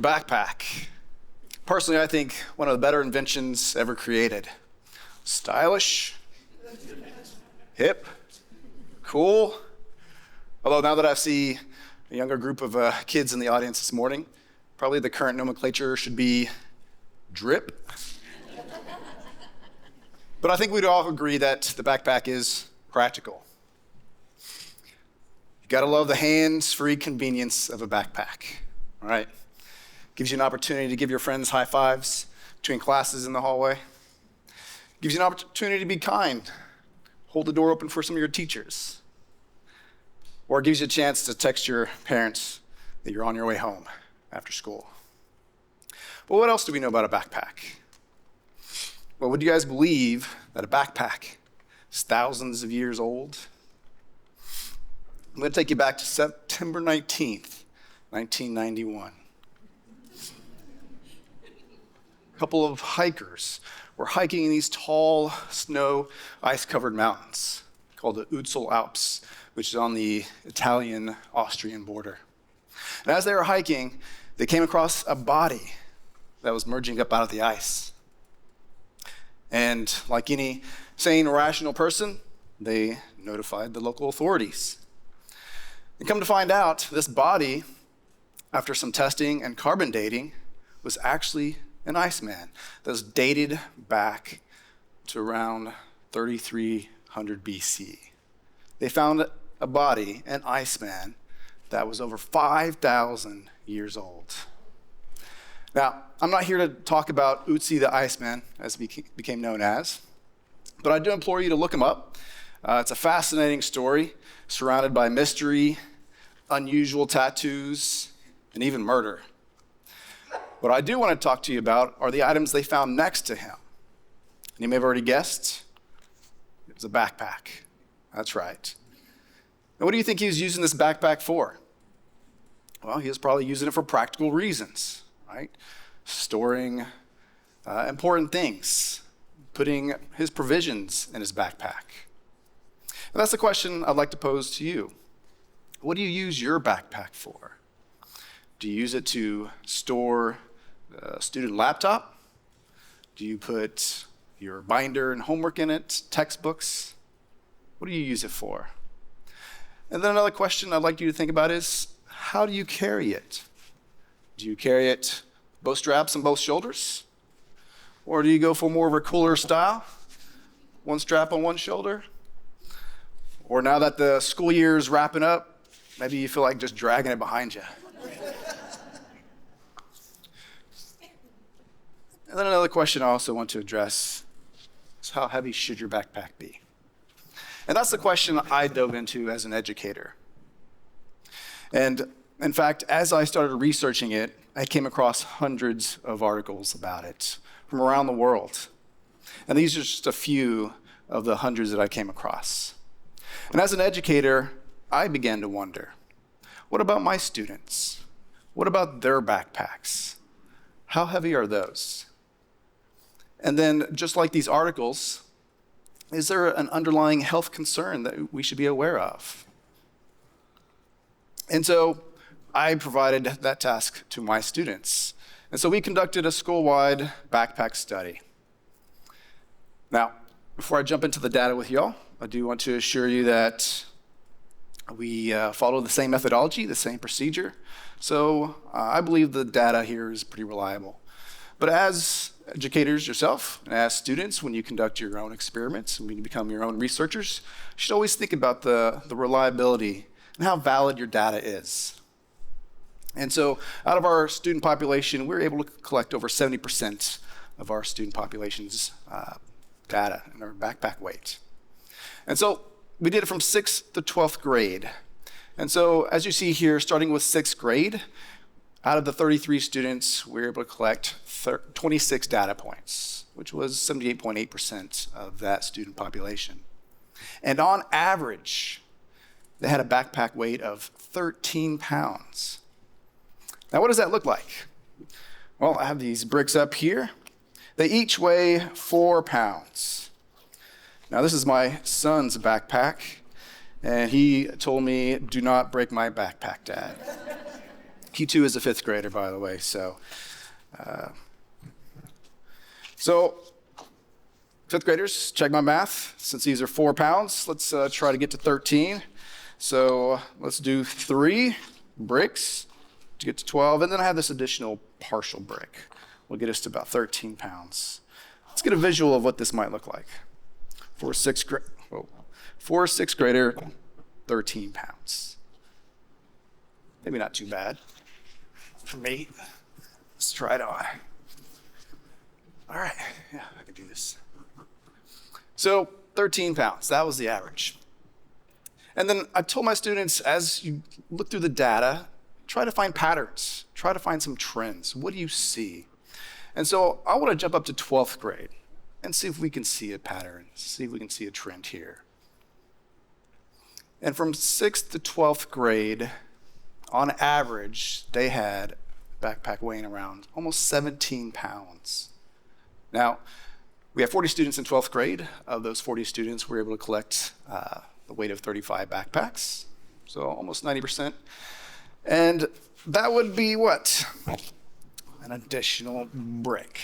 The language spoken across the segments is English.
backpack. Personally, I think one of the better inventions ever created. Stylish, hip, cool. Although now that I see a younger group of kids in the audience this morning, probably the current nomenclature should be drip. But I think we'd all agree that the backpack is practical. You gotta love the hands-free convenience of a backpack, all right? Gives you an opportunity to give your friends high fives between classes in the hallway. Gives you an opportunity to be kind. Hold the door open for some of your teachers. Or it gives you a chance to text your parents that you're on your way home after school. But what else do we know about a backpack? Well, would you guys believe that a backpack is thousands of years old? I'm going to take you back to September 19th, 1991. A couple of hikers were hiking in these tall, snow, ice-covered mountains called the Utsul Alps, which is on the Italian-Austrian border. And as they were hiking, they came across a body that was merging up out of the ice. And like any sane, rational person, they notified the local authorities. And come to find out, this body, after some testing and carbon dating, was actually an Iceman that was dated back to around 3300 BC. They found a body, an Iceman, that was over 5,000 years old. Now, I'm not here to talk about Utsi the Iceman, as he became known as, but I do implore you to look him up. It's a fascinating story surrounded by mystery, unusual tattoos, and even murder. What I do want to talk to you about are the items they found next to him. And you may have already guessed, it was a backpack. That's right. And what do you think he was using this backpack for? Well, he was probably using it for practical reasons, right? Storing important things, putting his provisions in his backpack. And that's the question I'd like to pose to you. What do you use your backpack for? Do you use it to store a student laptop? Do you put your binder and homework in it, textbooks? What do you use it for? And then another question I'd like you to think about is, how do you carry it? Do you carry it both straps on both shoulders? Or do you go for more of a cooler style? One strap on one shoulder? Or now that the school year is wrapping up, maybe you feel like just dragging it behind you. And then another question I also want to address is, how heavy should your backpack be? And that's the question I dove into as an educator. And in fact, as I started researching it, I came across hundreds of articles about it from around the world. And these are just a few of the hundreds that I came across. And as an educator, I began to wonder, what about my students? What about their backpacks? How heavy are those? And then, just like these articles, is there an underlying health concern that we should be aware of? And so I provided that task to my students. And so we conducted a school-wide backpack study. Now, before I jump into the data with y'all, I do want to assure you that we follow the same methodology, the same procedure. So I believe the data here is pretty reliable. But as educators yourself, and as students, when you conduct your own experiments and when you become your own researchers, you should always think about the reliability and how valid your data is. And so out of our student population, we're able to collect over 70% of our student population's data and our backpack weight. And so we did it from 6th to 12th grade. And so as you see here, starting with 6th grade, out of the 33 students, we were able to collect 26 data points, which was 78.8% of that student population. And on average, they had a backpack weight of 13 pounds. Now, what does that look like? Well, I have these bricks up here. They each weigh 4 pounds. Now, this is my son's backpack, and he told me, "Do not break my backpack, Dad." Q2 is a fifth grader, by the way. So fifth graders, check my math. Since these are 4 pounds, let's try to get to 13. So let's do 3 bricks to get to 12, and then I have this additional partial brick. Will get us to about 13 pounds. Let's get a visual of what this might look like. For a sixth grader, 13 pounds. Maybe not too bad for me. Let's try it on. All right, yeah, I can do this. So 13 pounds, that was the average. And then I told my students, as you look through the data, try to find patterns, try to find some trends. What do you see? And so I want to jump up to 12th grade and see if we can see a pattern, see if we can see a trend here. And from 6th to 12th grade, on average, they had a backpack weighing around almost 17 pounds. Now, we have 40 students in 12th grade. Of those 40 students, we were able to collect the weight of 35 backpacks, so almost 90%. And that would be what? An additional brick.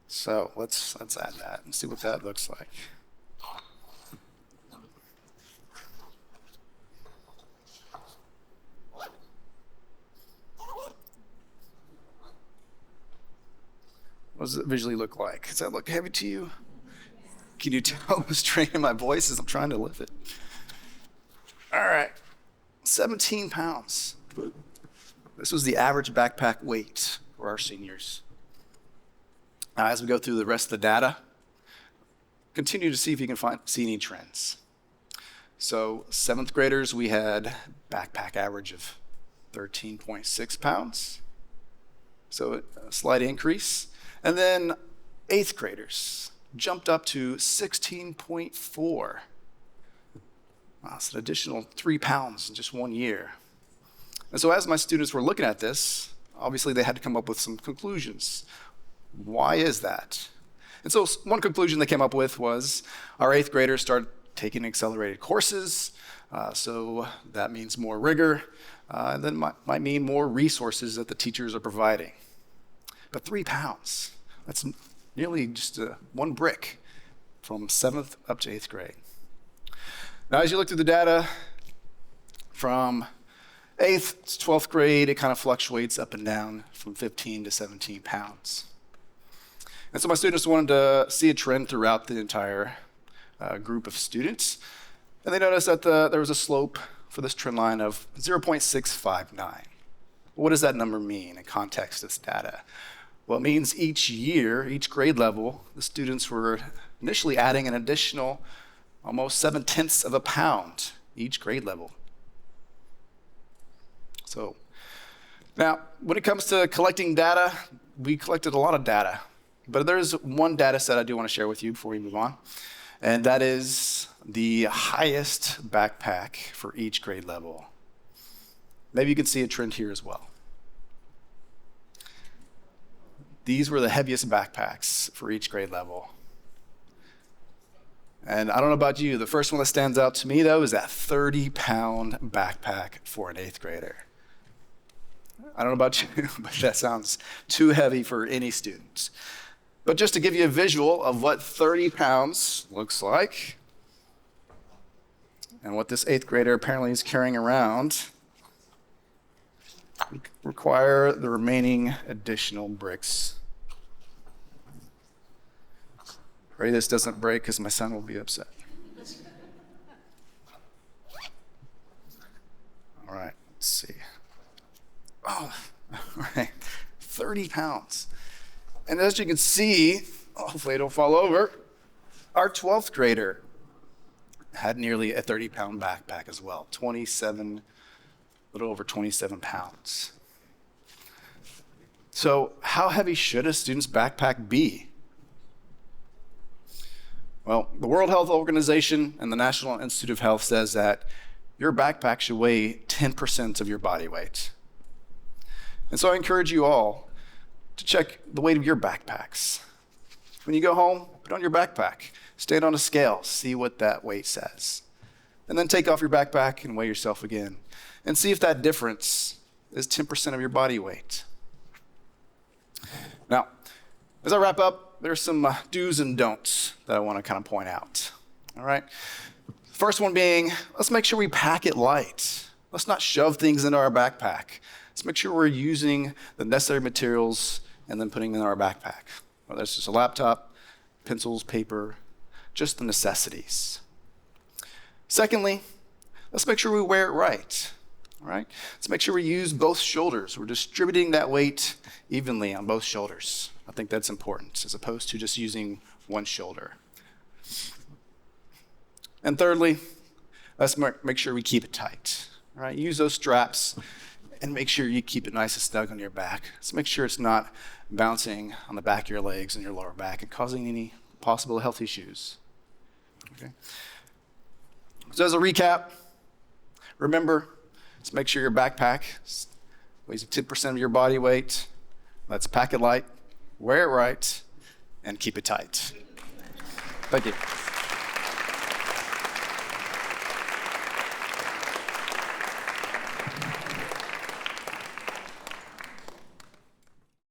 So let's add that and see what that looks like. What does it visually look like? Does that look heavy to you? Can you tell the strain in my voice as I'm trying to lift it? All right, 17 pounds. This was the average backpack weight for our seniors. Now, as we go through the rest of the data, continue to see if you can see any trends. So 7th graders, we had backpack average of 13.6 pounds. So a slight increase. And then 8th graders jumped up to 16.4. Wow, that's an additional 3 pounds in just 1 year. And so as my students were looking at this, obviously they had to come up with some conclusions. Why is that? And so one conclusion they came up with was our 8th graders started taking accelerated courses, so that means more rigor, and then might mean more resources that the teachers are providing. But 3 pounds, that's nearly just 1 brick from 7th up to 8th grade. Now, as you look through the data, from 8th to 12th grade, it kind of fluctuates up and down from 15 to 17 pounds. And so my students wanted to see a trend throughout the entire group of students. And they noticed that there was a slope for this trend line of 0.659. What does that number mean in context of this data? Well, it means each year, each grade level, the students were initially adding an additional almost 7/10 of a pound each grade level. So now, when it comes to collecting data, we collected a lot of data, but there's one data set I do want to share with you before we move on, and that is the highest backpack for each grade level. Maybe you can see a trend here as well. These were the heaviest backpacks for each grade level. And I don't know about you, the first one that stands out to me, though, is that 30-pound backpack for an 8th grader. I don't know about you, but that sounds too heavy for any student. But just to give you a visual of what 30 pounds looks like, and what this 8th grader apparently is carrying around, we require the remaining additional bricks. Pray this doesn't break because my son will be upset. All right, let's see. Oh, all right, 30 pounds. And as you can see, hopefully it don't fall over, our 12th grader had nearly a 30-pound backpack as well, a little over 27 pounds. So how heavy should a student's backpack be? Well, the World Health Organization and the National Institute of Health says that your backpack should weigh 10% of your body weight. And so I encourage you all to check the weight of your backpacks. When you go home, put on your backpack, stand on a scale, see what that weight says. And then take off your backpack and weigh yourself again. And see if that difference is 10% of your body weight. Now, as I wrap up, there's some do's and don'ts that I want to kind of point out. All right? First one being, let's make sure we pack it light. Let's not shove things into our backpack. Let's make sure we're using the necessary materials and then putting them in our backpack. Whether it's just a laptop, pencils, paper, just the necessities. Secondly, let's make sure we wear it right. All right? Let's make sure we use both shoulders. We're distributing that weight evenly on both shoulders. I think that's important, as opposed to just using one shoulder. And thirdly, let's make sure we keep it tight. All right? Use those straps and make sure you keep it nice and snug on your back. Let's make sure it's not bouncing on the back of your legs and your lower back and causing any possible health issues. Okay? So as a recap, remember, let's make sure your backpack weighs 10% of your body weight. Let's pack it light, wear it right, and keep it tight. Thank you.